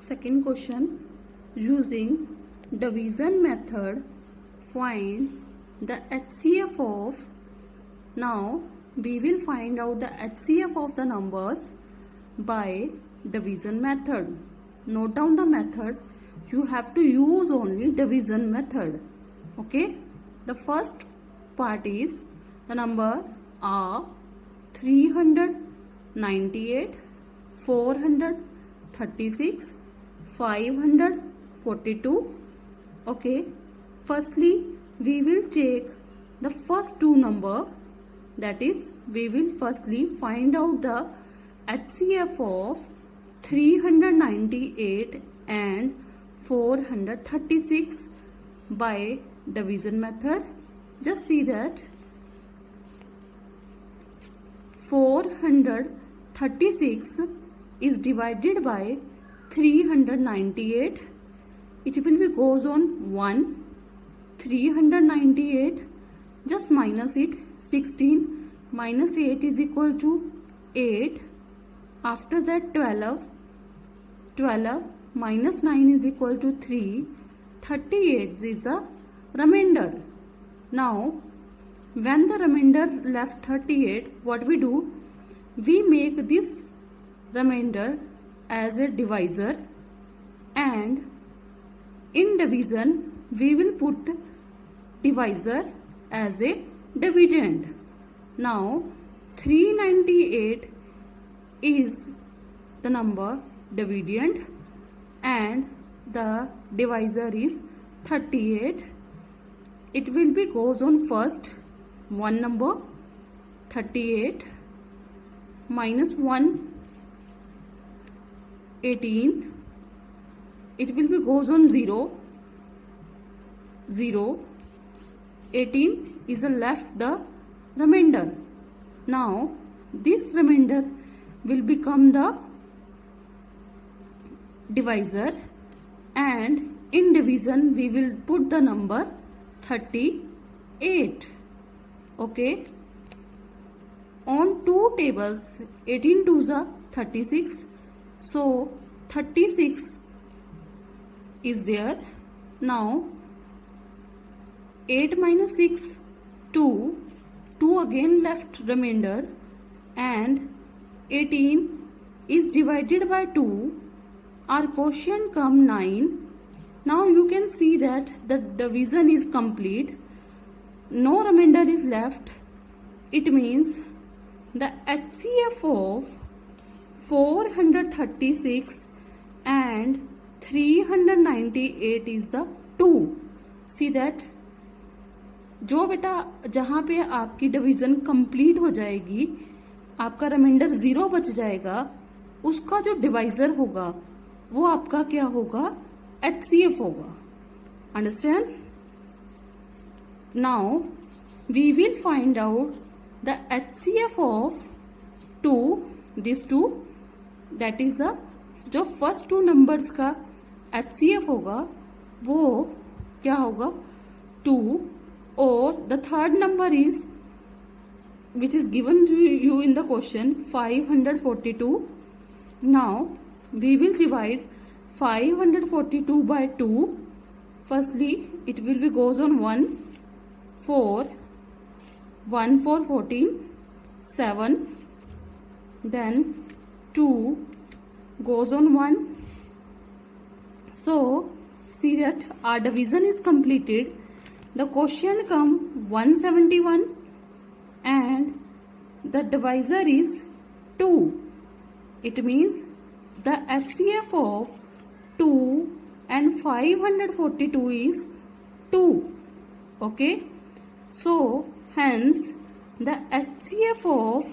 Second question, using division method find the HCF of. Now we will find out the HCF of the numbers by division method. Note down the method. You have to use only division method. Okay, the first part is the number are 398, 436, 542. Okay, firstly we will check the first two number, that is we will firstly find out the HCF of 398 and 436 by division method. Just see that 436 is divided by 398. It will be goes on 1. 398, just minus it. 16 minus 8 is equal to 8. After that 12 minus 9 is equal to 3. 38 is the remainder. Now when the remainder left 38, what we do? We make this remainder as a divisor, and in division we will put divisor as a dividend. Now 398 is the number dividend and the divisor is 38. It will be goes on first one number 38 minus 1 18. It will be goes on 0 0. 18 is left the remainder. Now this remainder will become the divisor, and in division we will put the number 38. Okay, on two tables 18 2s are 36, so 36 is there. Now 8 minus 6 2 again left remainder, and 18 is divided by 2. Our quotient come 9. Now you can see that the division is complete. No remainder is left. It means the HCF of 436 and 398 is the 2. See that जो बेटा जहाँ पे आपकी division complete हो जाएगी, आपका reminder 0 बच जाएगा, उसका जो डिवाइजर होगा वो आपका क्या होगा? HCF होगा. Understand? Now we will find out the HCF of 2, this 2, that is the जो फर्स्ट टू नंबर्स का HCF होगा वो क्या होगा? 2. और the third number is which is given to you in the question 542. Now we will divide 542 by 2. Firstly it will be goes on 1 4 1 4 14 7, then 2 goes on 1. So see that our division is completed. The quotient come 171 and the divisor is 2. It means the HCF of 2 and 542 is 2. Okay. So hence the HCF of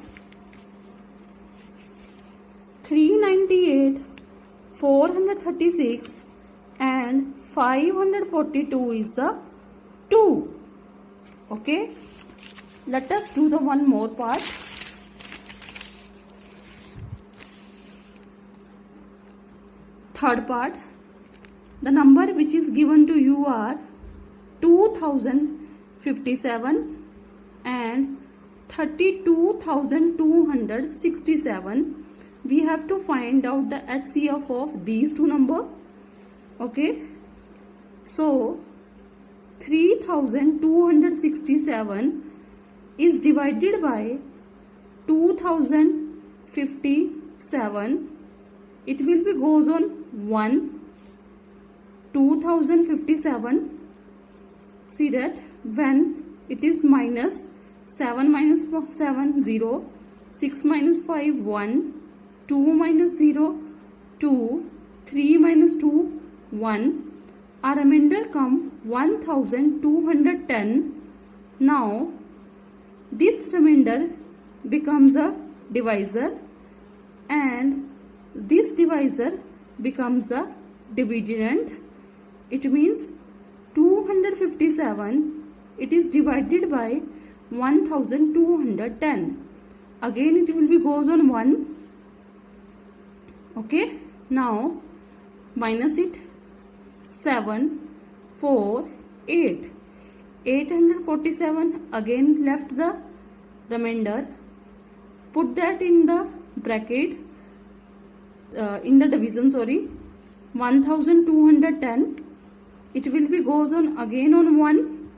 398, 436 and 542 is the 2. Okay, let us do the one more part. Third part, the number which is given to you are 2057 and 32,267. we have to find out the HCF of these two number. Okay, so 3267 is divided by 2057. It will be goes on 1 2057. See that when it is minus 7 minus 7 0, 6 minus 5 1, 2 minus 0 2, 3 minus 2 1. Our remainder come 1210. Now this remainder becomes a divisor and this divisor becomes a dividend. It means 257, it is divided by 1210. Again it will be goes on 1. Okay, now minus it. 7 4 8, 847. Again left the remainder, put that in the bracket, in the division, 1210. It will be goes on again on 1.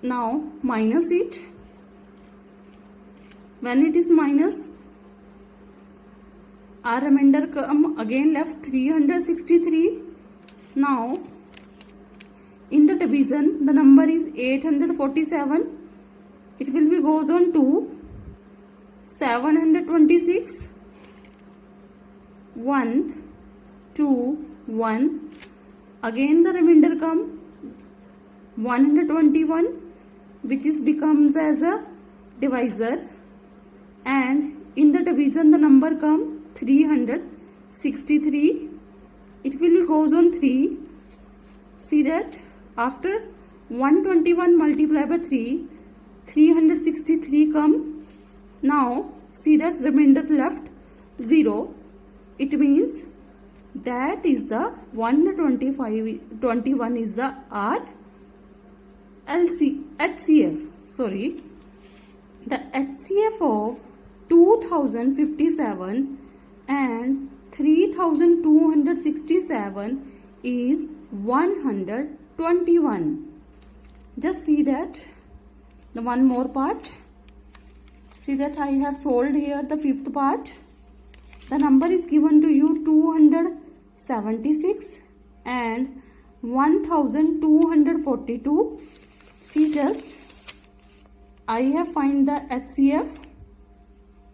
Now minus it. When it is minus, our remainder come again left 363. Now in the division the number is 847. It will be goes on to 726. 1 2 1. Again the remainder come 121, which is becomes as a divisor, and in the division the number come 363. It will be goes on 3. See that after 121 multiplied by 3, 363 come. Now see that remainder left 0. It means that is the 121 is the our HCF. The HCF of 2057 and 3267 is 121. Just see that the one more part. See that I have solved here the fifth part. The number is given to you 276 and 1242. See just I have find the HCF.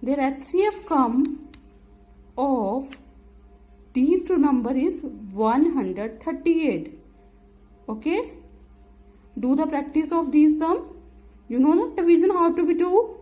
Their HCF come of these two number is 138. Okay, do the practice of these sum. You know the division how to be do.